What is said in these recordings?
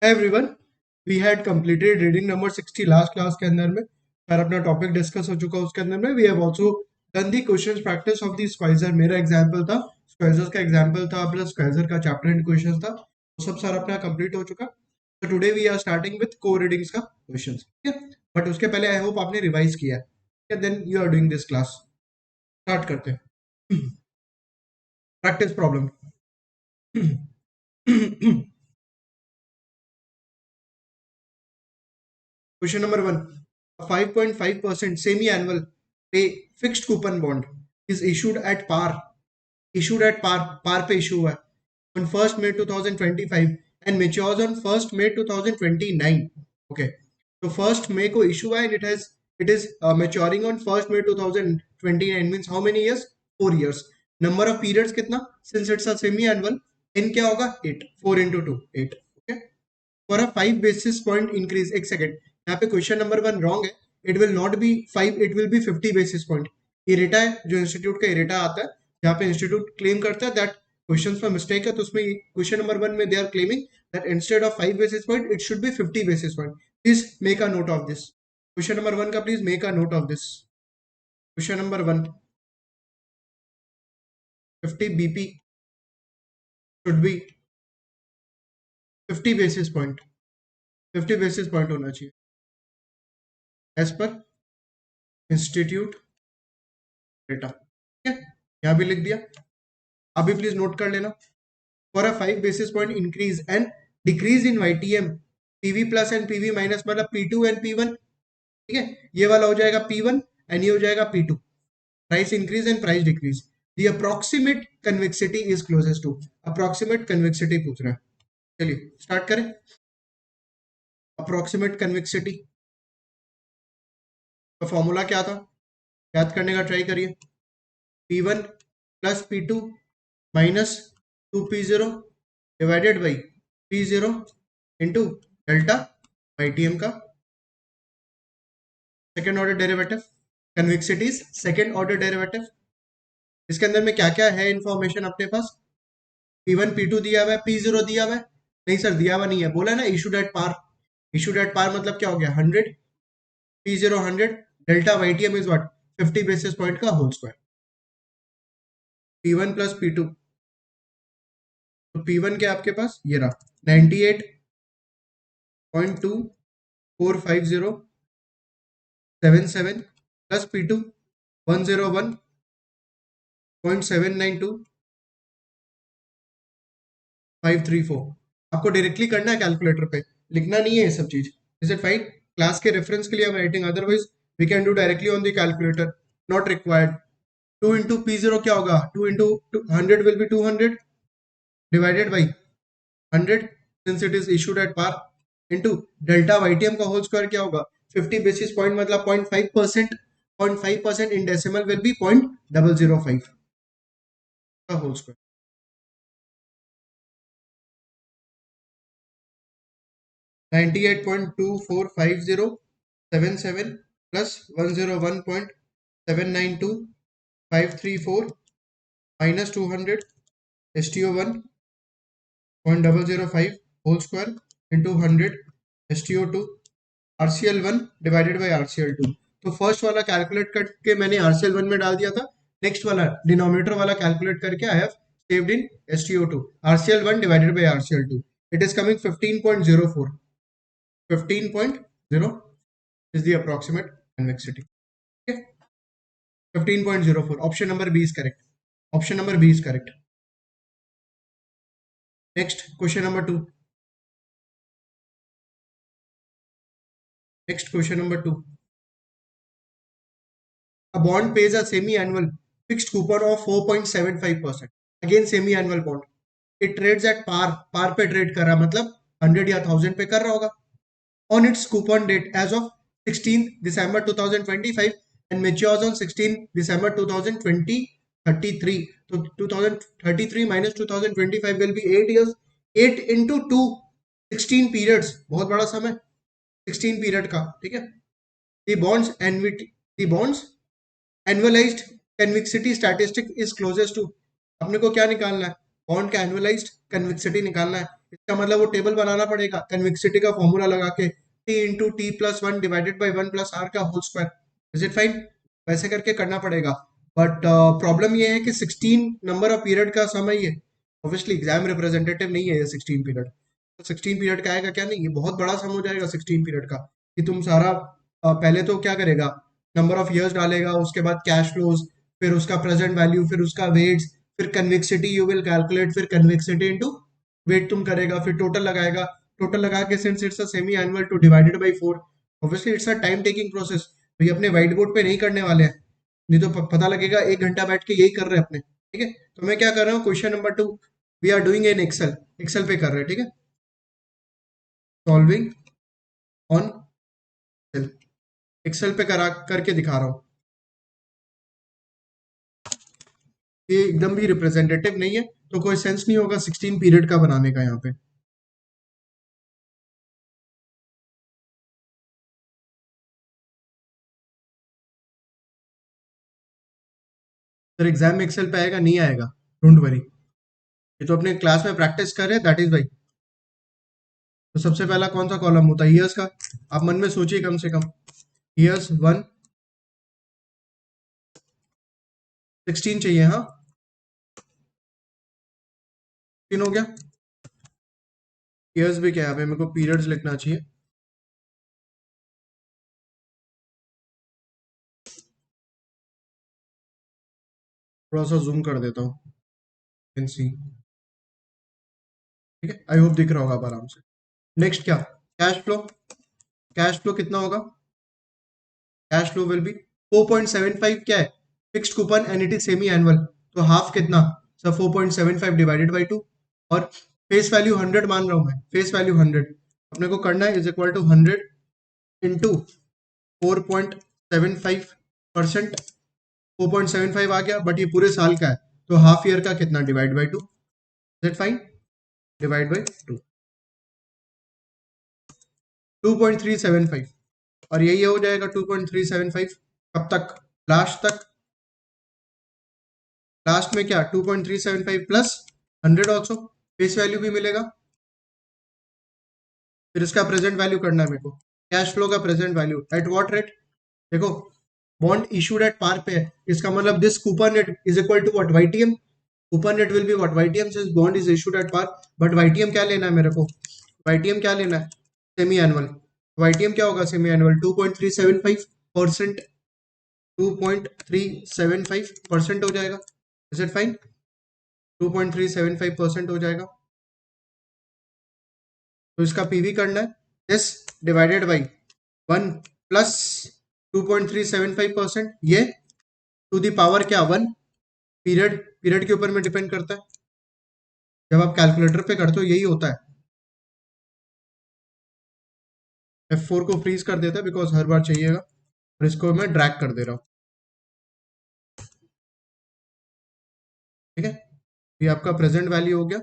Everyone we had completed reading number 60 last class के अंदर में और अपना टॉपिक डिस्कस हो चुका उसके अंदर में we have also done the questions practice of the squeezer. मेरा एग्जांपल था स्क्वाइजर का एग्जांपल था प्लस स्क्वाइजर का चैप्टर एंड क्वेश्चंस था, वो सब सारा अपना कंप्लीट हो चुका। तो today we are starting with को रीडिंग्स का क्वेश्चंस, ठीक है। बट उसके पहले आई होप आपने रिवाइज किया है, ठीक है। Then you are doing this class. Start करते हैं practice problem. Question number one: a 5.5% semi-annual pay fixed coupon bond is issued at par. Issued at par पे issue हुआ है on 1st May 2025 and matures on 1st May 2029. Okay, so 1st May को issue हुआ है and it is maturing on 1st May 2029 means how many years? 4 years. Number of periods कितना? Since it's a semi-annual, n क्या होगा? 8. 4 into 2 8. Okay. For a 5 basis point increase, एक second, यहाँ पे question number one wrong है. It will not be 5, it will B 50 basis point. Areata है जो institute का इरेटा आता है, जहाँ पे इंस्टीट्यूट क्लेम करता है दैट क्वेश्चन में मिस्टेक है, तो उसमें क्वेश्चन नंबर वन में they are claiming that instead of 5 basis point it should be 50 basis point. Please make a note of this. Question number one का please make a note of this. Question number one, 50 BP should be 50 basis point. 50 basis point होना चाहिए as per institute data, ठीक है. यहाँ भी लिख दिया, अभी प्लीज नोट कर लेना. For a 5 basis point increase and decrease in YTM, PV plus and PV minus मतलब P2 एंड P1, ठीक है. ये वाला हो जाएगा P1 एंड ये हो जाएगा P2. Price increase and price decrease. The approximate convexity is closest to. Approximate convexity पूछ रहा है. चलिए स्टार्ट करें. अप्रोक्सीमेट कन्वेक्सिटी का फॉर्मूला क्या था, याद करने का ट्राई करिए. P1 plus P2 minus 2P0 divided by P0 into delta YTM का second order derivative. Convexity is second order derivative. इसके अंदर में क्या क्या है इंफॉर्मेशन अपने पास. P1 P2 दिया हुआ है, P0 दिया हुआ है. नहीं सर दिया हुआ नहीं है, बोला ना issued at par. Issued at par मतलब क्या हो गया 100, P0 100, delta YTM is what 50 basis point का whole square. P1 plus P2, तो P1 क्या आपके पास ये रहा 98.24507 प्लस P2 101.792.534. आपको डायरेक्टली करना है कैलकुलेटर पे, लिखना नहीं है ये सब चीज. Is it fine? क्लास के रेफरेंस के लिए हम writing, otherwise we can do directly on the calculator, not required. 2 into P0 क्या होगा 2 into 100 will be 200 divided by 100 since it is issued at par into delta YTM का whole square क्या होगा 50 basis point मतलब 0.5%. 0.5% in decimal will be 0.005 का whole square. 98.24507 plus 101.792.534 minus 200 STO1 0.005 whole square into 100 STO2 RCL1 divided by RCL2. तो first वाला calculate करके मैंने RCL1 में डाल दिया था, नेक्स्ट वाला डिनोमिनेटर वाला कैलकुलेट करके I have saved in STO2. RCL1 divided by RCL2, it is coming 15.04. 15.0 is the approximate convexity. Okay, 15.04. Option number B is correct. Option number B is correct. Next, question number 2. Next, question number 2. A bond pays a semi-annual fixed coupon of 4.75%. Again, semi-annual bond. It trades at par. Par पे trade कर रहा मतलब 100 या 1000 पे कर रहा होगा. On its coupon date as of 16th December 2025 and matures on 16th December 2033. So 2033 minus 2025 will be 8 years. 8 into 2, 16 periods. बहुत बड़ा समय 16 पीरियड का, ठीक है. The bonds annualized convexity statistic is closest to. अपने को क्या निकालना है, बॉन्ड का एनुअलाइज्ड कन्वेक्सिटी निकालना है. इसका मतलब वो टेबल बनाना पड़ेगा कन्वेक्सिटी का फॉर्मूला लगा के, T into T plus one divided by one plus R का whole square. Is it fine? वैसे करके करना पड़ेगा। बट प्रॉब्लम ये है कि 16 नंबर ऑफ पीरियड का समय है। ऑब्वियसली एग्जाम रिप्रेजेंटेटिव नहीं है ये 16 पीरियड। तो 16 पीरियड का आएगा क्या? नहीं, ये बहुत बड़ा सम हो जाएगा 16 पीरियड का। कि तुम सारा पहले तो क्या करेगा, नंबर ऑफ ईयर्स डालेगा, उसके बाद कैश फ्लोज, फिर उसका प्रेजेंट वैल्यू, फिर उसका वेट्स, फिर कन्वेक्सिटी यू विल कैलकुलेट, फिर कन्वेक्सिटी इनटू वेट तुम करेगा, फिर टोटल लगाएगा। टोटल लगा के since it's a semi annual two divided by 4, obviously it's a time taking process. तो ये अपने व्हाइट बोर्ड पे नहीं करने वाले हैं, नहीं तो पता लगेगा 1 घंटा बैठ के यही कर रहे हैं अपने। ठीक है, तो मैं क्या कर रहा हूँ, question number 2 we are doing in excel. Excel पे कर रहे हैं, ठीक है, सॉल्विंग ऑन एक्सेल पे करा करके दिखा रहा हूँ। ये एकदम भी रिप्रेजेंटेटिव नहीं है, तो कोई सेंस नहीं होगा 16 पीरियड का बनाने का यहाँ पे। सर एग्जाम में एक्सेल पे आएगा नहीं आएगा, डोंट वरी, ये तो अपने क्लास में प्रैक्टिस कर रहे हैं, दैट इज वाई। तो सबसे पहला कौन सा कॉलम होता है? ईयर्स का। आप मन में सोचिए कम से कम, ईयर्स 1 16 चाहिए, हाँ 16 हो गया। ईयर्स भी क्या है, मेरे को पीरियड्स लिखना चाहिए। थोड़ा सा जूम कर देता हूँ, कैन सी। ठीक है, आई होप दिख रहा होगा आप आराम से। नेक्स्ट क्या, कैश फ्लो। कैश फ्लो कितना होगा? कैश फ्लो विल बी 4.75, क्या है, fixed coupon and it is semi annual, तो हाफ कितना सर, 4.75 डिवाइडेड बाई 2, और फेस वैल्यू 100 मान रहा हूं मैं, फेस वैल्यू 100 अपने को करना है, इज इक्वल टू 100 इंटू 4.75%। 4.75 आ गया, बट ये पूरे साल का है, तो हाफ ईयर का कितना, divide by 2। Is it fine? Divide by 2, 2.375, और यही हो जाएगा 2.375। कब तक? लास्ट तक। लास्ट में क्या, 2.375 प्लस 100 ऑल्सो, फेस वैल्यू भी मिलेगा। फिर इसका प्रेजेंट वैल्यू करना है मेरे को, कैश फ्लो का present value at what rate. देखो, बॉन्ड इशूड एट पार पे है, इसका मतलब this coupon rate is equal to what, YTM. Coupon rate will be what, YTM, since bond is issued at par. But YTM क्या लेना है मेरे को, वाईटीएम क्या लेना है, सेमी एनुअल। वाईटीएम क्या होगा सेमी एनुअल, 2.375%। 2.375% हो जाएगा। Is it fine? 2.375% हो जाएगा। तो इसका पीवी करना है, दिस डिवाइडेड बाई 1 प्लस 2.375%, ये टू द पावर क्या, 1। पीरियड, पीरियड के ऊपर में डिपेंड करता है, जब आप कैलकुलेटर पे करते हो यही होता है। F4 को फ्रीज कर देता है बिकॉज हर बार चाहिएगा, और इसको मैं ड्रैग कर दे रहा हूँ। ठीक है, ये आपका प्रेजेंट वैल्यू हो गया,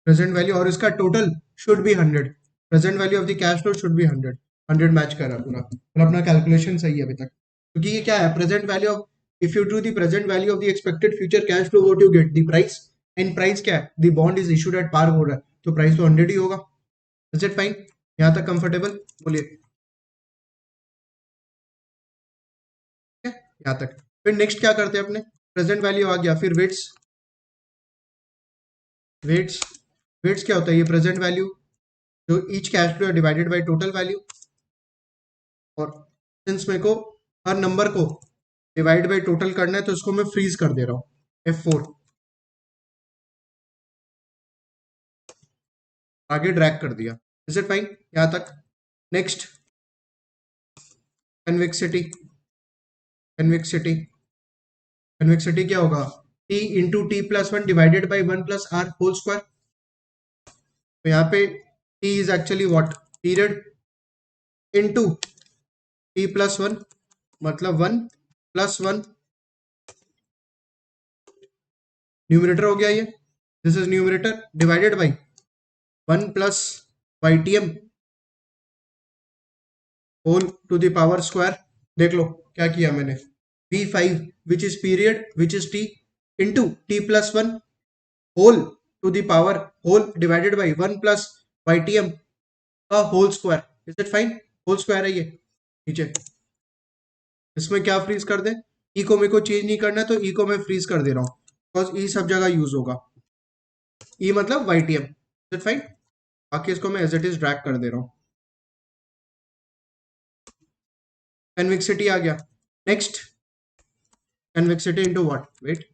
प्रेजेंट वैल्यू, और इसका total should be 100। Present value of the cash flow should be 100। 100 match कर रहा है पूरा, और अपना कैलकुलेशन सही है अभी तक, क्योंकि ये क्या है, present value of, if you do the present value of the expected future cash flow, what you get, the price. And price क्या है, the bond is issued at par बोल रहा है, तो प्राइस तो 100 ही होगा। Is it fine? यहाँ तक कंफर्टेबल बोलिए? ठीक है, यहाँ तक। फिर नेक्स्ट क्या करते हैं अपने, प्रेजेंट वैल्यू आ गया, फिर वेट्स। वेट्स, वेट्स क्या होता है, ये प्रेजेंट वैल्यू जो each cash flow divided by total value, और सिंस मेरे को हर नंबर को डिवाइड बाय टोटल करना है, तो इसको मैं फ्रीज कर दे रहा हूँ, F4, आगे ड्रैग कर दिया। इज इट फाइन यहाँ तक? Next, convexity. कन्वेक्सिटी, कन्वेक्सिटी क्या होगा, T into T plus one divided by 1 + R whole square. तो यहाँ पे T is actually what, period, into T+1, मतलब 1+1, न्यूमरेटर हो गया ये, this is numerator, divided by 1 plus YTM whole to the power square. देख लो क्या किया मैंने, V5 which is period which is T, into T+1 whole to the power whole divided by 1 plus YTM का whole square. Is it fine? Whole square है ये नीचे. इसमें क्या फ्रीज कर दे? ई को मेरे को चेंज नहीं करना है, तो ई को मैं फ्रीज कर दे रहा हूँ, बिकॉज ई सब जगह यूज होगा. ई मतलब YTM. Is it fine? बाकी इसको मैं एज इट इज ड्रैग कर दे रहा हूँ. कन्विक्सिटी आ गया. Next, convexity into what? Wait,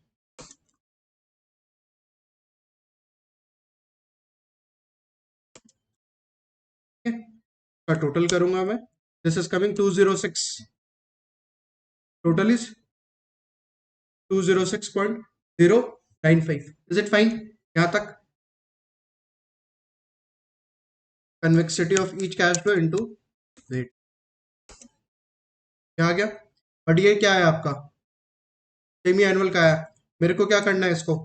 का टोटल करूंगा मैं. This is coming 206. Total is 206.095. Is it fine? यहां तक convexity of each cash flow into weight. क्या आ गया? बट ये क्या है आपका? सेमी एनुअल का है. मेरे को क्या करना है इसको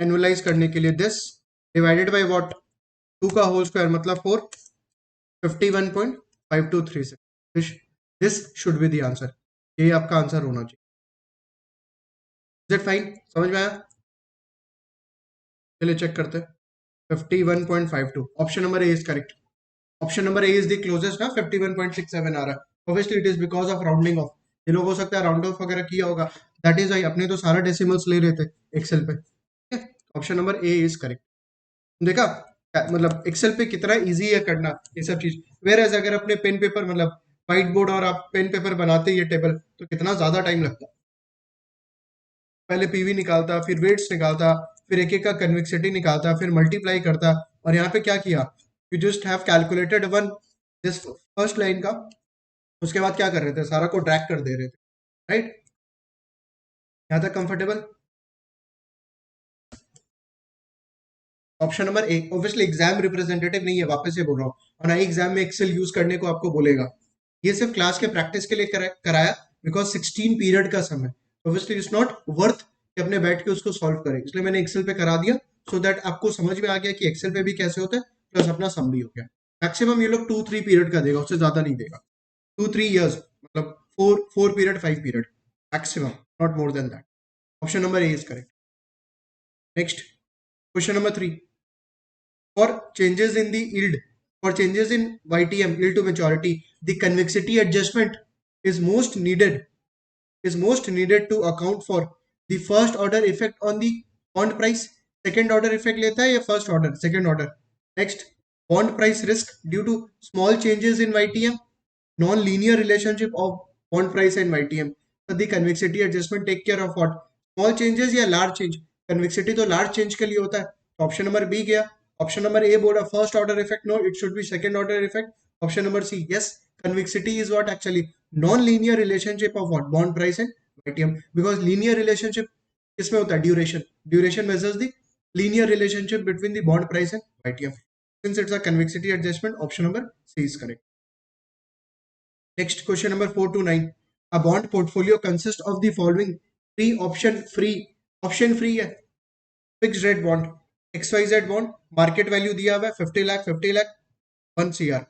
एनुअलाइज करने के लिए? This divided by what? 2 का होल स्क्वायर मतलब 4. 51.5236. This should be the answer. ये आपका आंसर होना चाहिए. Is it fine? समझ में आया? चलिए चेक करते हैं. 51.52. Option number A is correct. Option number A is the closest ना. 51.67 आ रहा है. Obviously it is because of rounding off. ये लोग हो सकता है राउंड ऑफ वगैरह किया होगा. दैट इज वाई अपने तो सारा डेसिमल्स ले रहे थे एक्सेल पे. Option number A is correct. देखा मतलब एक्सेल पे कितना इजी है करना ये सब चीज. वेर एज अगर अपने पेन पेपर मतलब व्हाइट बोर्ड और आप पेन पेपर बनाते ये टेबल, तो कितना ज्यादा टाइम लगता. पहले पीवी निकालता, फिर वेट्स निकालता, फिर एक एक का कन्वेक्सिटी निकालता, फिर मल्टीप्लाई करता. और यहाँ पे क्या किया? You just have calculated one this first line का. उसके बाद क्या कर रहे थे? सारा को ड्रैग कर दे रहे थे. राइट? यहाँ तक कंफर्टेबल? ऑप्शन नंबर ए. ऑब्वियसली एग्जाम रिप्रेजेंटेटिव नहीं है, वापस से बोल रहा हूँ, और ना एग्जाम में एक्सेल यूज करने को आपको बोलेगा. ये सिर्फ क्लास के प्रैक्टिस के लिए कराया, बिकॉज 16 पीरियड का समय. ऑब्वियसली इट्स नॉट वर्थ कि अपने बैठ के उसको सॉल्व करें, इसलिए मैंने एक्सेल पे करा दिया, सो दैट आपको समझ में आ गया कि एक्सेल पे भी कैसे होता है, प्लस अपना सम भी हो गया. मैक्सिमम ये लोग 2-3 पीरियड का देगा, उससे ज्यादा नहीं देगा. 2-3 years मतलब 4 period 5 period maximum, not more than that. Option number A is correct. Next, question number 3. For changes in the yield, for changes in YTM, yield to maturity, the convexity adjustment is most needed to account for the first order effect on the bond price. Second order effect लेता है या first order? Second order. Next, bond price risk due to small changes in YTM, non-linear relationship of bond price and YTM. So the convexity adjustment take care of what? Small changes या large change? Convexity तो large change के लिए होता है. Option number B गया. Option number A बोला first order effect. No, it should be second order effect. Option number C, yes, convexity is what actually non-linear relationship of what? Bond price and YTM. Because linear relationship किसमें होता है? Duration measures the linear relationship between the bond price and YTM. Since it's a convexity adjustment, option number C is correct. Next, question number 4 to 9. A bond portfolio consists of the following three option free है. Fixed rate bond, XYZ bond, market value दिया हुआ है 50 lakh 50 lakh 1 CR.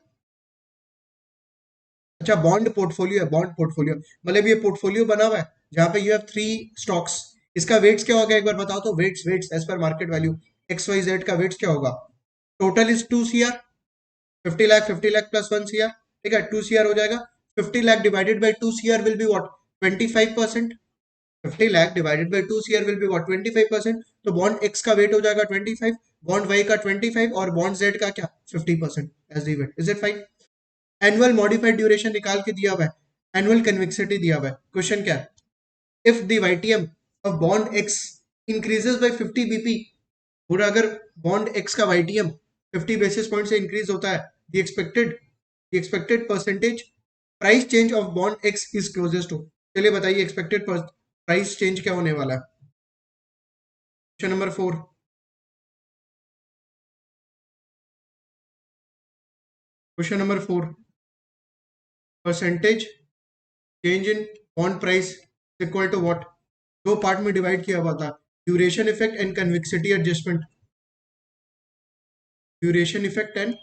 अच्छा, bond portfolio है. Bond portfolio मतलब ये portfolio बना हुआ है जहां पे यू हैव 3 स्टॉक्स. इसका वेट्स क्या होगा एक बार बताओ तो? Weights as per market value. XYZ का वेट्स क्या होगा? Total is 2 CR. 50 lakh plus 1 CR. ठीक है, 2 CR हो जाएगा. 50 lakh divided by 2 CR will be what? 25%. 50 lakh divided by 2 CR will be what? 25%. तो बॉन्ड एक्स का वेट हो जाएगा 25, बॉन्ड वाई का 25 और बॉन्ड जेड का क्या? 50% as the weight. Is it fine? Annual modified duration निकाल के दिया हुआ है. एनुअल कन्वेक्सिटी दिया हुआ है. क्वेश्चन क्या है? If the YTM of bond X increases by 50 BP, और अगर बॉन्ड एक्स का YTM 50 बेसिस पॉइंट से इंक्रीज होता है, the expected percentage price change of bond X is closest to. चलिए बताइए एक्सपेक्टेड प्राइस चेंज क्या होने वाला है? Question number 4. Question number 4. Percentage change in bond price equal to what? दो पार्ट में डिवाइड किया हुआ था. Duration effect and convexity adjustment. Duration effect and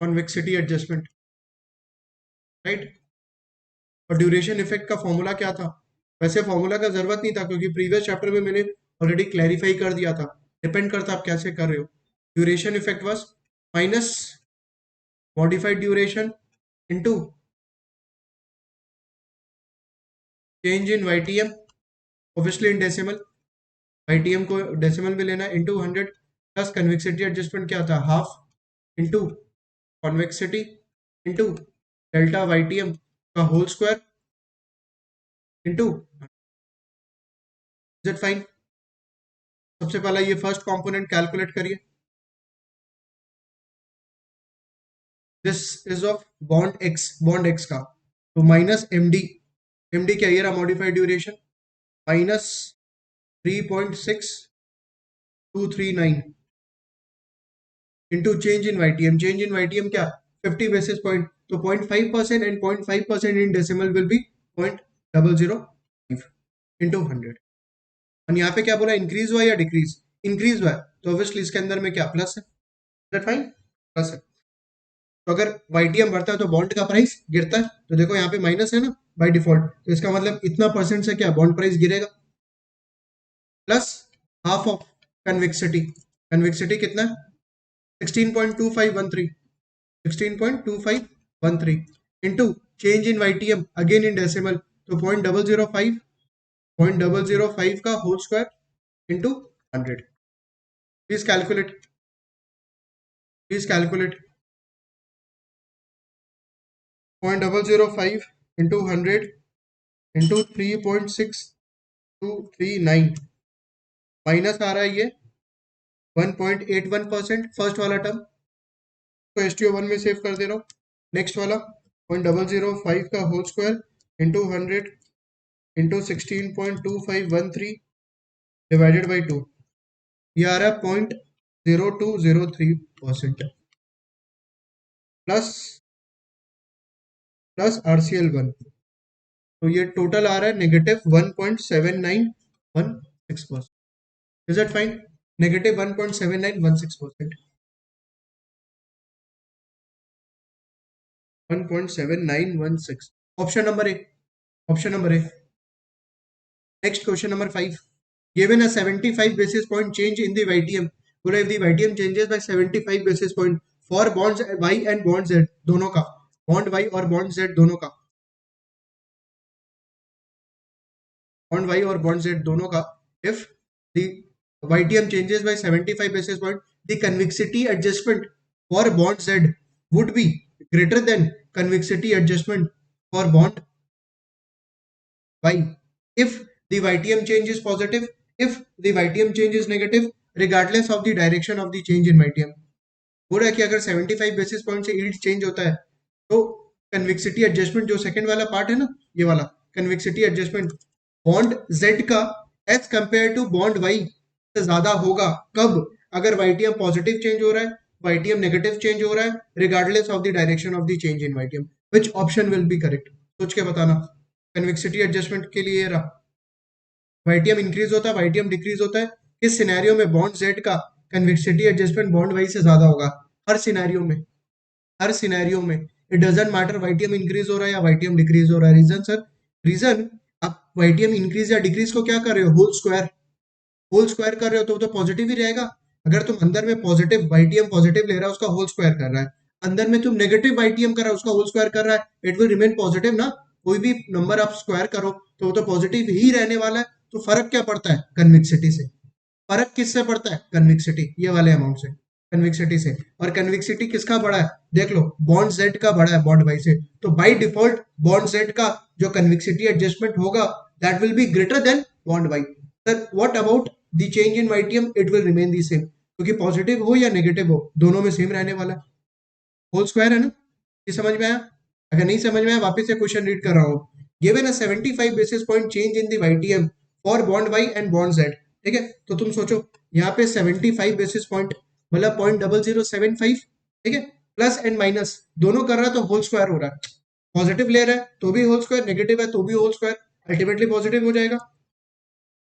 convexity adjustment. Right? और ड्यूरेशन इफेक्ट का फॉर्मूला क्या था? वैसे फॉर्मूला का जरूरत नहीं था क्योंकि प्रीवियस चैप्टर में मैंने ऑलरेडी क्लैरिफाई कर दिया था, डिपेंड करता आप कैसे कर रहे हो। Duration effect was minus modified duration into change in YTM, obviously in decimal, YTM को डेसिमल में लेना, इनटू 100 प्लस कन्वेक्सिटी एडजस्टमेंट क्या था, half into convexity into delta YTM का whole square into, is it fine? सबसे पहला ये first component calculate करिए, this is of bond X का, तो माइनस एमडी, एमडी क्या ये रहा modified duration, minus 3.6239 into change in YTM, change in YTM क्या 50 बेसिस पॉइंट, तो 0.5% and 0.5% in decimal will be 0.005 into 100। और यहाँ पे क्या बोला, इंक्रीज हुआ या डिक्रीज, इंक्रीज हुआ है, तो ऑब्वियसली इसके अंदर में क्या प्लस है, दैट फाइन, प्लस है। तो अगर वाईटीएम बढ़ता है तो बॉन्ड का प्राइस गिरता है, तो देखो यहाँ पे माइनस है ना बाय डिफॉल्ट, तो इसका मतलब इतना परसेंट से क्या बॉन्ड प्राइस गिरेगा, plus half of convexity, convexity कितना है 16.2513, 16.2513 into change in YTM again in decimal, तो 0.005 का whole square into 100। Please calculate, please calculate, 0.005 into 100 into 3.6239, minus आ रहा है ये 1.81%, फर्स्ट वाला टर्म तो STO1 में सेव कर दे रहा हूँ। नेक्स्ट वाला 0.005 का whole square into 100 into 16.2513 divided by 2, ये आ रहा है 0.0203% प्लस प्लस RCL1, तो ये टोटल आ रहा है negative 1.7916%, is it fine, negative 1.7916%, 1.7916, option number A, option number A. Next question number 5, given a 75 basis point change in the YTM, बोला if the YTM changes by 75 basis point for bonds Y and bond Z दोनों का, bond Y और bond Z दोनों का, bond Y और bond Z दोनों का, if the YTM changes by 75 basis point, the convexity adjustment for bond Z would be greater than convexity adjustment for bond Y if the YTM change is positive, if the YTM change is negative, regardless of the direction of the change in YTM। बोल रहा है कि अगर 75 basis point से yield change होता है तो convexity adjustment, जो सेकंड वाला पार्ट है ना ये वाला कन्विक्सिटी एडजस्टमेंट बॉन्ड Z का as compare to bond Y से ज्यादा होगा, कब, अगर YTM पॉजिटिव चेंज हो रहा है, YTM नेगेटिव चेंज हो रहा है, regardless of the direction of the change in YTM, which option will be correct, सोच के बताना। कन्विक्सिटी एडजस्टमेंट के लिए रहा, YTM इंक्रीज होता है, YTM डिक्रीज होता है, किस सिनेरियो में बॉन्ड Z का कन्विक्सिटी एडजस्टमेंट बॉन्ड Y से ज्यादा होगा, हर सिनेरियो में, हर सिनेरियो में, it doesn't matter YTM increase हो रहा है या YTM डिक्रीज हो रहा है। रीजन सर, रीजन आप YTM इंक्रीज या डिक्रीज को क्या कर रहे हो, होल स्क्वायर, होल स्क्वायर कर रहे हो तो वो तो पॉजिटिव ही रहेगा। अगर तुम अंदर में पॉजिटिव YTM पॉजिटिव ले रहा है उसका होल स्क्वायर कर रहा है, अंदर में तुम नेगेटिव YTM कर रहा है उसका होल स्क्वायर कर रहा है, इट विल रिमेन पॉजिटिव ना, कोई भी नंबर आप स्क्वायर करो तो वो तो पॉजिटिव ही रहने वाला है। तो फर्क क्या पड़ता है कन्विक्सिटी से, फर्क किससे पड़ता है, कन्विक्सिटी, ये वाले अमाउंट से, कन्विक्सिटी से। और कन्विक्सिटी किसका बड़ा है, देख लो बॉन्ड Z का बड़ा है बॉन्ड Y से, तो बाय डिफॉल्ट बॉन्ड Z का जो कन्विक्सिटी एडजस्टमेंट होगा that will be greater than bond Y। Sir what about the change in YTM, it will remain the same, क्योंकि पॉजिटिव हो या नेगेटिव हो दोनों में सेम रहने वाला है, होल स्क्वायर है ना, ये समझ में आया? अगर नहीं समझ में आया वापस से क्वेश्चन रीड कर रहा हूँ। Given a 75 basis point change in the YTM for bond Y and bond Z, ठीक है, तो तुम सोचो यहाँ पे 75 बेसिस पॉइंट मतलब 0.0075, ठीक है, प्लस एंड माइनस दोनों कर रहा है तो होल स्क्वायर हो रहा है, पॉजिटिव ले रहा है तो भी होल स्क्वायर, नेगेटिव है तो भी होल स्क्वायर, अल्टीमेटली पॉजिटिव हो जाएगा।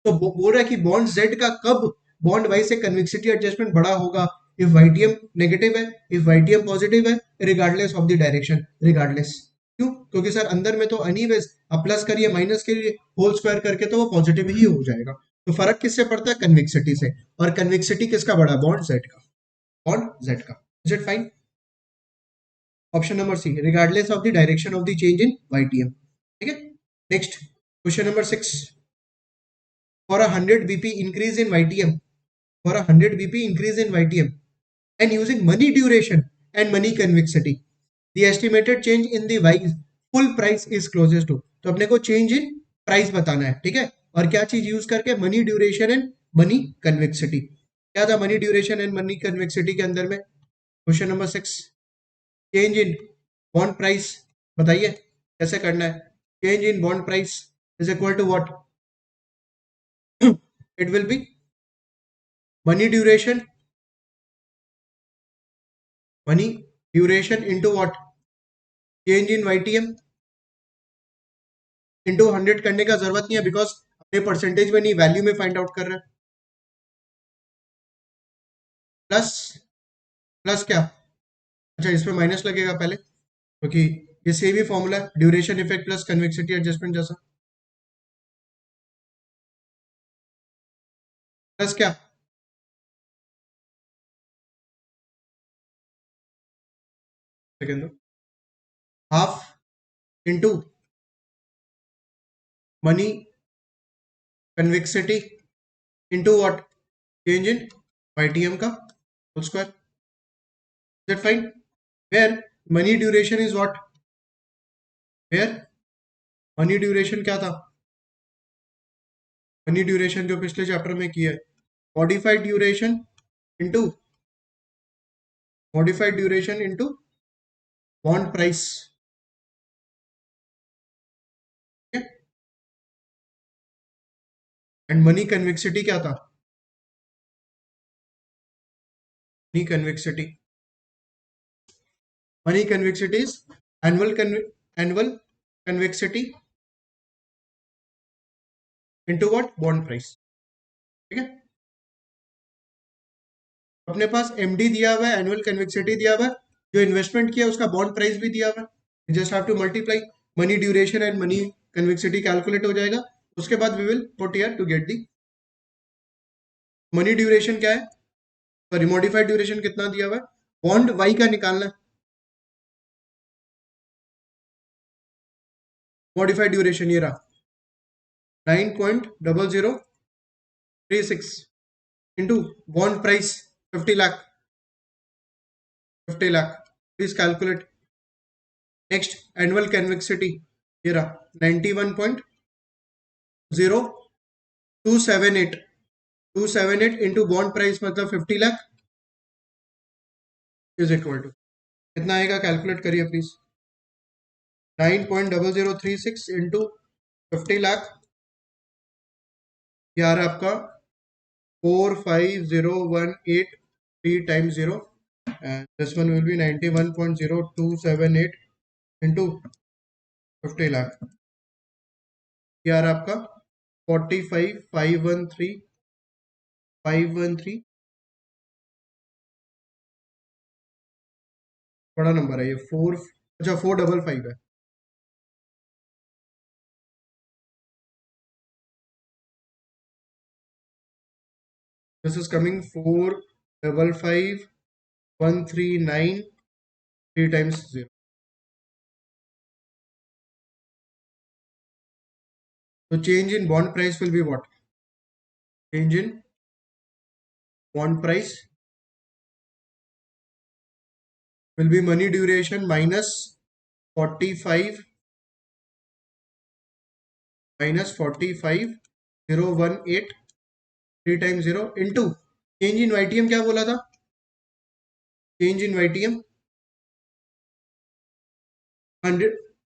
तो बोल रहा है कि बॉन्ड Z का कब बॉन्ड Y से कन्विक्सिटी एडजस्टमेंट बड़ा होगा, इफ YTM नेगेटिव है, इफ YTM पॉजिटिव है, regardless of the direction, regardless, क्यों, क्योंकि सर अंदर में तो एनीवेज आप प्लस करिए माइनस करिए होल स्क्वायर करके तो वो पॉजिटिव ही हो जाएगा। तो फर्क किससे पड़ता है? कन्विक्सिटी से। और कन्विक्सिटी किसका बड़ा? बॉन्ड जेड का। बॉन्ड जेड का। Is it fine? Option number C, regardless of the direction of the change in YTM. ठीक है। Next question number 6, for a 100 BP increase in YTM, for a 100 BP increase in YTM and using money duration and money convexity, the estimated change in the y full price is closest to। तो अपने को change in price बताना है, ठीक है। और क्या चीज यूज करके? Money duration and money convexity. क्या था money duration and money convexity के अंदर में? Question number 6, change in bond price, बताइए कैसे करना है? Change in bond price is equal to what? It will be money duration, money duration into what? Change in YTM into 100 करने का जरूरत नहीं है, बिकॉज अपने परसेंटेज में नहीं, वैल्यू में फाइंड आउट कर रहे हैं। प्लस, प्लस क्या? अच्छा, इसमें माइनस लगेगा पहले, क्योंकि ये सेम ही फॉर्मूला है, duration effect plus convexity adjustment जैसा। प्लस क्या? सेकेंड दो, half into money convexity into what? Change in YTM का whole square. That fine? Where money duration is what? Where money duration क्या था? मनी ड्यूरेशन जो पिछले chapter में किया है, modified duration into, modified duration into bond price. And money convexity क्या था? Money convexity, money convexity is annual convexity into what? Bond price. ठीक है। अपने पास एमडी दिया हुआ है, एनुअल कन्वेक्सिटी दिया हुआ है, जो इन्वेस्टमेंट किया उसका बॉन्ड प्राइस भी दिया हुआ है। Just have to multiply money duration and money convexity, calculate हो जाएगा। उसके बाद we will put here to get the money duration क्या है, सॉरी मॉडिफाइड ड्यूरेशन कितना दिया हुआ है, बॉन्ड वाई का निकालना है। मॉडिफाइड ड्यूरेशन ये रहा 9.0036 into bond price 50 lakh, 50 lakh. Please calculate. Next annual convexity ये रहा 91.0278, 278 इंटू बॉन्ड प्राइस मतलब 50 लाख इज इक्वल टू कितना आएगा? कैलकुलेट करिए प्लीज। 9.0036 इंटू 50 लाख, ये आ रहा है आपका 45018 times 0, and this one will be 91.0278 into 50 lakh, ये आ रहा है आपका 45,513 बड़ा नंबर है ये, 4, अच्छा 455 है। This is coming 455,139 3 times 0। तो change in bond price will be what? Change in bond price will be money duration minus 45 minus 45,018 3 times 0 into change in YTM. क्या बोला था? Change in YTM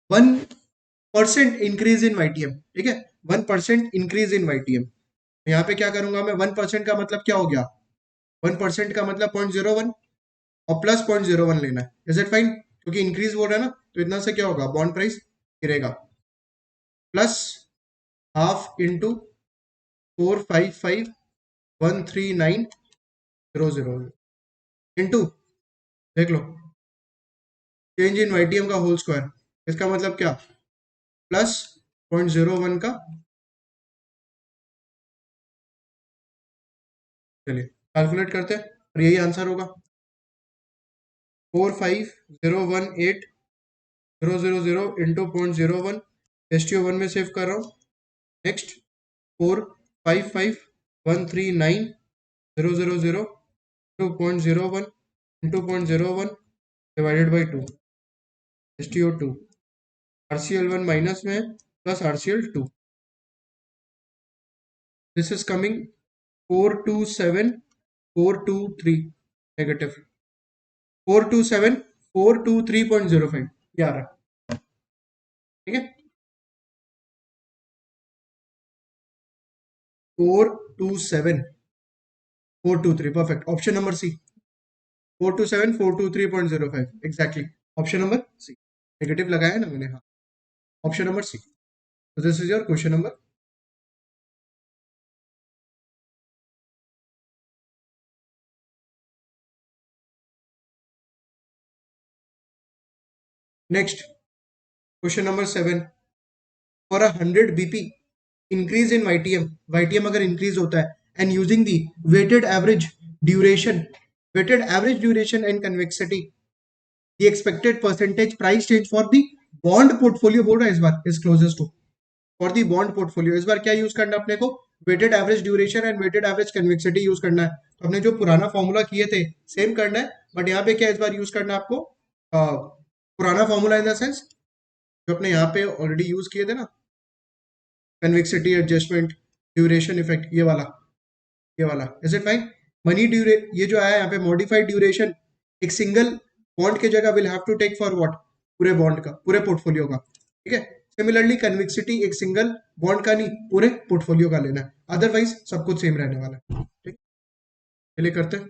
1% increase in YTM. ठीक है, 1% increase in YTM. यहाँ पे क्या करूंगा मैं? 1% का मतलब क्या हो गया? 1% का मतलब 0.01 और प्लस 0.01 लेना है। Is it fine? क्योंकि इंक्रीज बोल रहा है ना, तो इतना से क्या होगा? बॉन्ड प्राइस गिरेगा। प्लस हाफ इंटू 455,139 इंटू, देख लो, चेंज इन वाईटीएम का होल स्क्वायर। इसका मतलब क्या? प्लस 0.01 का चलिए कैलकुलेट करते हैं और यही आंसर होगा 45018 000 इंटू 0.01 STO1 में सेव कर रहा हूँ। Next 455139000 into 0.01 into 0.01 divided by 2 STO2 RCL1 minus में plus RCL2 this is coming 427423 negative 427,423.05 ये आ रहा है। ठीक है 427423 perfect. Option number C 427,423.05 exactly option number C. Negative लगाया है ना मैंने, हाँ option number C. This is your question number. Next question number 7 for 100 BP increase in YTM अगर इंक्रीज होता है and using the weighted average duration and convexity the expected percentage price change for the bond portfolio बोल रहा है इस बार is closest to for the bond portfolio. इस बार क्या यूज करना है अपने को, weighted average duration and weighted average convexity use करना है। तो हमने जो पुराना फॉर्मूला किए थे सेम करना है, बट यहाँ पे क्या इस बार यूज करना है आपको पुराना फॉर्मूला इन द सेंस जो अपने यहाँ पे ऑलरेडी यूज किए थे ना, कन्वेक्सिटी एडजस्टमेंट ड्यूरेशन इफेक्ट, ये वाला is it fine. Money duration ये जो आया यहाँ पे मॉडिफाइड ड्यूरेशन एक सिंगल बॉन्ड की जगह will have to take for what, पूरे बॉन्ड का, पूरे पोर्टफोलियो का। ठीक है सिमिलरली कन्विक्सिटी एक सिंगल बॉन्ड का नहीं पूरे पोर्टफोलियो का लेना है, अदरवाइज सब कुछ सेम रहने वाला है। ठीक चलिए करते हैं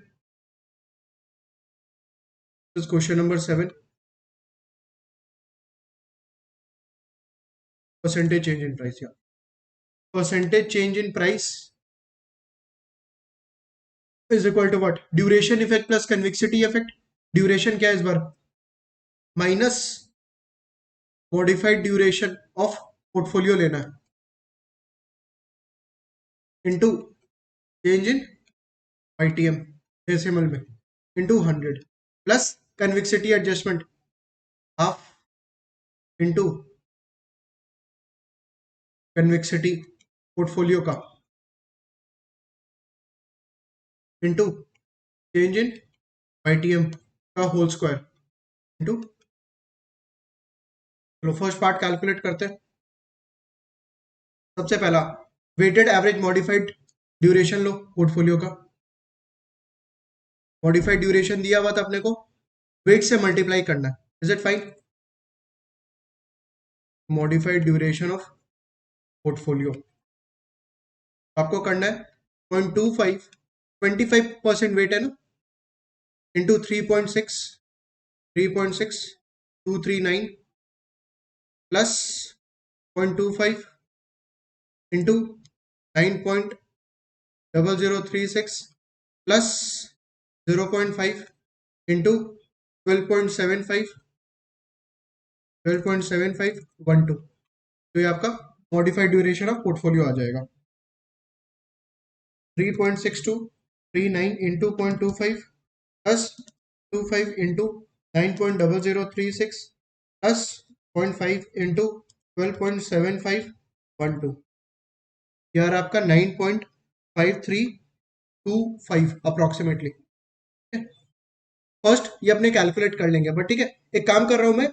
question number 7 percentage change in price. या percentage change in price is equal to what, duration effect plus convexity effect. Duration क्या है इस बार, minus modified duration of portfolio लेना है into change in YTM decimal में into 100 plus convexity adjustment half into convexity portfolio का into change in YTM का whole square into. चलो फर्स्ट पार्ट कैलकुलेट करते हैं। सबसे पहला वेटेड एवरेज मॉडिफाइड ड्यूरेशन लो पोर्टफोलियो का। मॉडिफाइड ड्यूरेशन दिया हुआ था अपने को, वेट से मल्टीप्लाई करना है, is it fine. Modified duration of portfolio आपको करना है 0.25 25% वेट है ना, into 3.6239 plus 0.25 into 9.0036 plus 0.5 into 12.75 तो ये आपका मॉडिफाइड ड्यूरेशन ऑफ पोर्टफोलियो आ जाएगा। 3.6239 into 0.25 plus 25 into 9.0036 plus 0.5 into 12.75 यार आपका 9.5325 अप्रोक्सीमेटली। फर्स्ट ये अपने कैलकुलेट कर लेंगे, बट ठीक है एक काम कर रहा हूं मैं,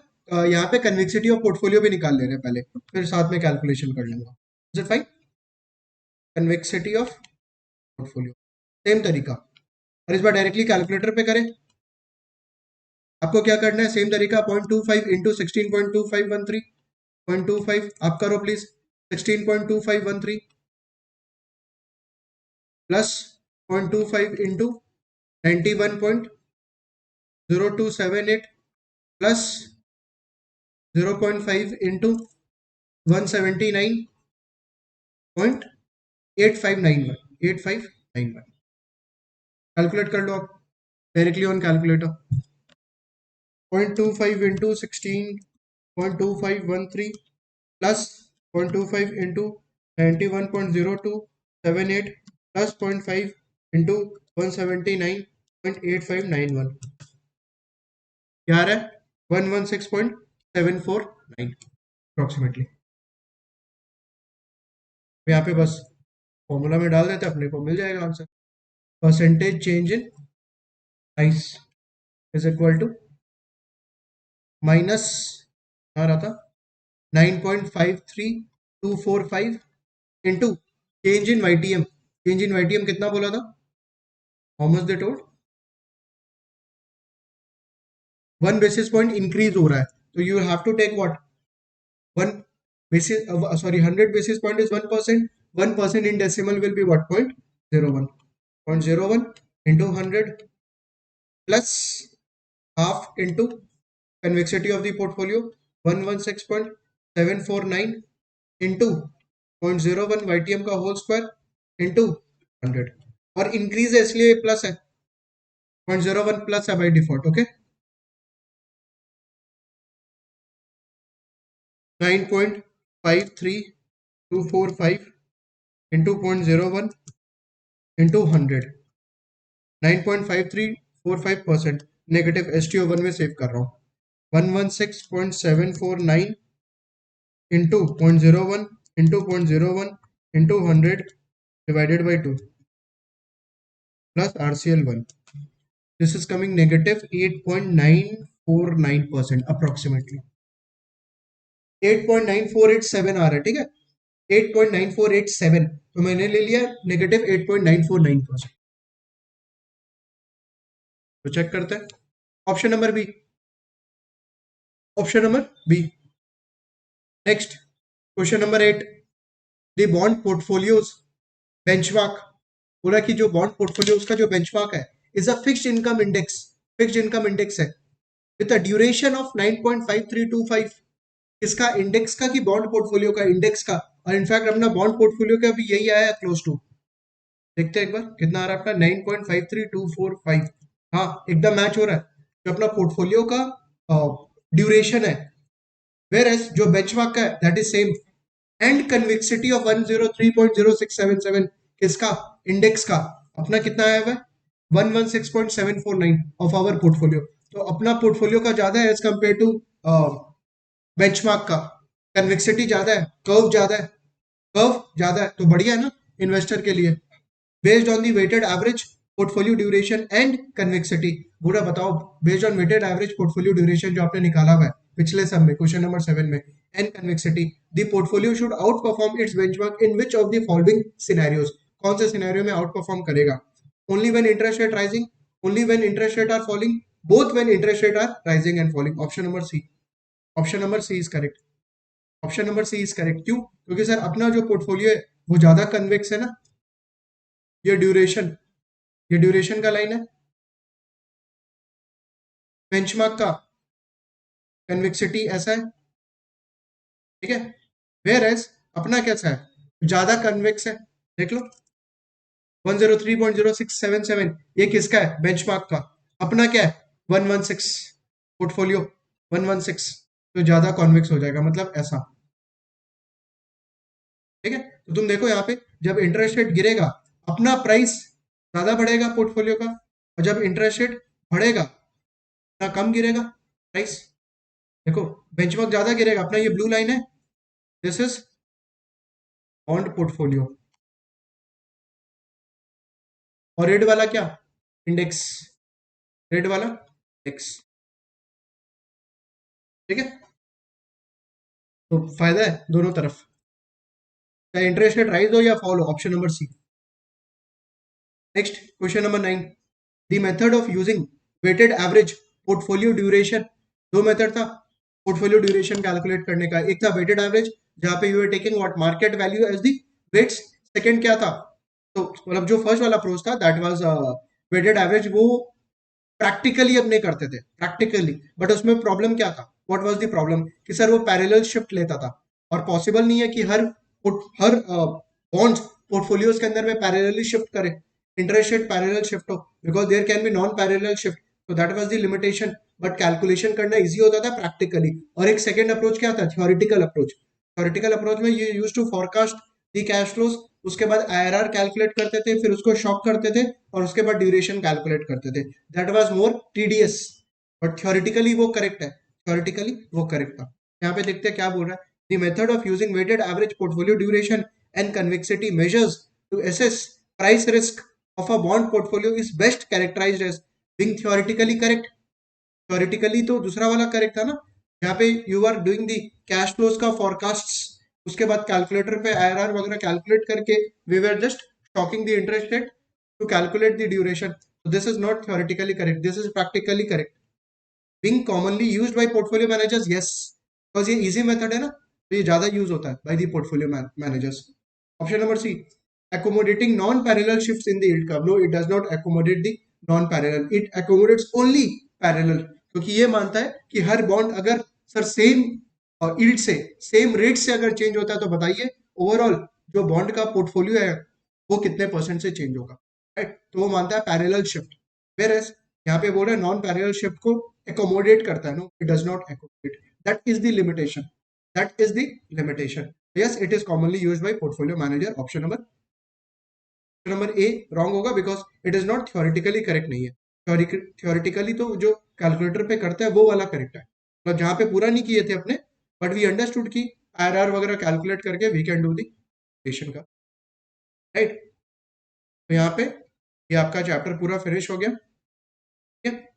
यहाँ पे कन्विक्सिटी ऑफ पोर्टफोलियो भी निकाल ले रहे हैं पहले, फिर साथ में कैलकुलेशन कर लूंगा। Is it fine, convexity of portfolio same तरीका, और इस बार डायरेक्टली कैलकुलेटर पे करें। आपको क्या करना है, सेम तरीका 0.25 इंटू 16.2513 0.25 आप करो please 16.2513 plus 0.25 into 91.0278 plus 0.5 into 179.8591 calculate कर लो आप directly on calculator. 0.25 into 16.2513 plus 0.25 into 91.0278 plus 0.5 into 179.8591 क्या आ रहा है 116.749 अप्रोक्सीमेटली। यहाँ पे बस फॉर्मूला में डाल देते अपने को मिल जाएगा answer. Percentage change in price is equal to minus आ रहा था 9.53245 into change in YTM. Change in YTM कितना बोला था? How much they told? 1 basis point increase हो रहा है तो you have to take what 1 basis 100 basis point is 1%. 1% in decimal will be what? 0.01. 0.01 into 100 plus half into convexity of the portfolio 116.749 into 0.01 YTM का whole square into 100 और increase है इसलिए plus है 0.01 plus है by default. Okay 9.53245 into 0.01 into 100 9.5345% negative STO1 में save कर रहा हूँ 116.749 into 0.01 into 0.01 into 100 divided by 2 plus RCL1. This is coming negative 8.949% approximately. 8.9487 आ रहा है, ठीक है 8.9487 तो मैंने ले लिया नेगेटिव 8.949%। तो चेक करते हैं option number B. Option number B. Next question number 8 the bond portfolios benchmark बोला कि जो बॉन्ड पोर्टफोलियोज का जो बेंचमार्क है is a fixed income index. Fixed income index है विद अ ड्यूरेशन ऑफ 9.5325। इसका इंडेक्स का कि बॉन्ड पोर्टफोलियो का इंडेक्स का और इनफैक्ट अपना बॉन्ड पोर्टफोलियो का भी यही आया है क्लोज टू। देखते हैं एक बार कितना आ रहा है अपना 9.53245। हाँ एकदम मैच हो रहा है जो अपना पोर्टफोलियो का ड्यूरेशन है वेयर एज जो बेंचमार्क का है that is same and convexity of 103.0677 किसका इंडेक्स का अपना कितना आया हुआ है 116.749 ऑफ आवर पोर्टफोलियो। तो अपना पोर्टफोलियो का ज्यादा है एज कंपेयर टू बेंचमार्क का। कन्वेक्सिटी ज्यादा है, कर्व ज्यादा है, कर्व ज्यादा है तो बढ़िया है ना इन्वेस्टर के लिए। Based on the weighted average portfolio duration and convexity. पूरा बताओ based on weighted average portfolio duration जो आपने निकाला हुआ है पिछले सब में क्वेश्चन नंबर 7 में and convexity the portfolio should outperform its benchmark in which of the following scenarios. कौन से सिनेरियो में आउट परफॉर्म करेगा? Only when interest rate rising, only when interest rate are falling, both when interest rate are rising and falling. Option number C. Option number C is correct. Option number C is correct. क्यों? क्योंकि sir अपना जो portfolio है वो ज्यादा convex है ना। ये ड्यूरेशन का लाइन है बेंचमार्क का कन्वेक्सिटी ऐसा है, ठीक है। वेयर एज अपना कैसा है ज्यादा कन्वेक्स है। देख लो 103.0677 ये किसका है बेंचमार्क का। अपना क्या है 116 पोर्टफोलियो 116 तो ज्यादा कॉन्वेक्स हो जाएगा मतलब ऐसा, ठीक है। तो तुम देखो यहाँ पे जब इंटरेस्ट रेट गिरेगा अपना प्राइस ज्यादा बढ़ेगा पोर्टफोलियो का और जब इंटरेस्ट रेट बढ़ेगा अपना कम गिरेगा प्राइस। देखो बेंचमार्क ज्यादा गिरेगा अपना ये ब्लू लाइन है दिस इज बॉन्ड पोर्टफोलियो और रेड वाला क्या इंडेक्स, रेड वाला इंडेक्स, ठीक है। तो फायदा है दोनों तरफ चाहे इंटरेस्ट रेट राइज हो या फॉल हो। Option number C. Next question number 9 the method of using weighted average portfolio duration. दो मेथड था पोर्टफोलियो ड्यूरेशन कैलकुलेट करने का। एक था वेटेड एवरेज जहां पे you are taking what market value as the weights. Second क्या था तो मतलब जो फर्स्ट वाला अप्रोच था दैट वाज वेटेड एवरेज वो प्रैक्टिकली अब नहीं करते थे प्रैक्टिकली बट उसमें प्रॉब्लम क्या था व्हाट वाज द प्रॉब्लम कि सर वो पैरेलल शिफ्ट लेता था और पॉसिबल नहीं है कि हर बॉन्ड्स पोर्टफोलियोज के अंदर में पैरेलली शिफ्ट करे इंटरेस्ट रेट पैरेलल शिफ्ट हो because there can be non parallel shift तो that was the limitation but calculation करना इजी होता था प्रैक्टिकली। और एक सेकंड अप्रोच क्या था थ्योरेटिकल अप्रोच। थ्योरेटिकल अप्रोच में you used to forecast the cash flows उसके बाद आईआरआर कैलकुलेट करते थे, फिर उसको शॉक करते थे और उसके बाद ड्यूरेशन कैलकुलेट करते थे. That was more tedious, but theoretically वो करेक्ट है, थ्योरेटिकली वो करेक्ट था. यहाँ पे देखते हैं क्या बोल रहा है. The method of using weighted average portfolio duration and convexity measures to assess price risk of a bond portfolio is best characterized as being theoretically correct. Theoretically तो दूसरा वाला करेक्ट था ना, यहाँ पे you are doing the cash flows का forecast, उसके बाद कैलकुलेटर पे आईआरआर वगैरह कैलकुलेट करके we were just stocking the interest rate to calculate the duration. This is not theoretically correct, this is practically correct. Being commonly used by portfolio managers, yes, because ये easy method है ना, तो ये ज्यादा use होता है by the portfolio managers. Option number C, accommodating non-parallel shifts in the yield curve. No, it does not accommodate the non-parallel. It accommodates only parallel. क्योंकि ये मानता है कि हर बॉन्ड अगर सर सेम यील्ड से, सेम रेट से अगर change होता है तो बताइए ओवरऑल जो बॉन्ड का पोर्टफोलियो है वो कितने परसेंट से चेंज होगा, राइट. तो वो मानता है पैरेलल शिफ्ट. वेयर एज यहाँ पे बोल रहे हैं नॉन पैरेलल शिफ्ट को एकोमोडेट करता है. No, it does not accommodate. That is the limitation, that is the limitation. Yes, it is commonly used by portfolio manager. Option number A wrong होगा because it is not theoretically correct नहीं है. Theoretically तो जो calculator पे करता है वो वाला करेक्ट है, मतलब जहाँ पे पूरा नहीं किए थे अपने, बट वी अंडरस्टूड की आईआरआर वगैरह कैलकुलेट करके वी कैन डू दी का, राइट. तो यहाँ पे ये आपका चैप्टर पूरा फिनिश हो गया. ठीक है.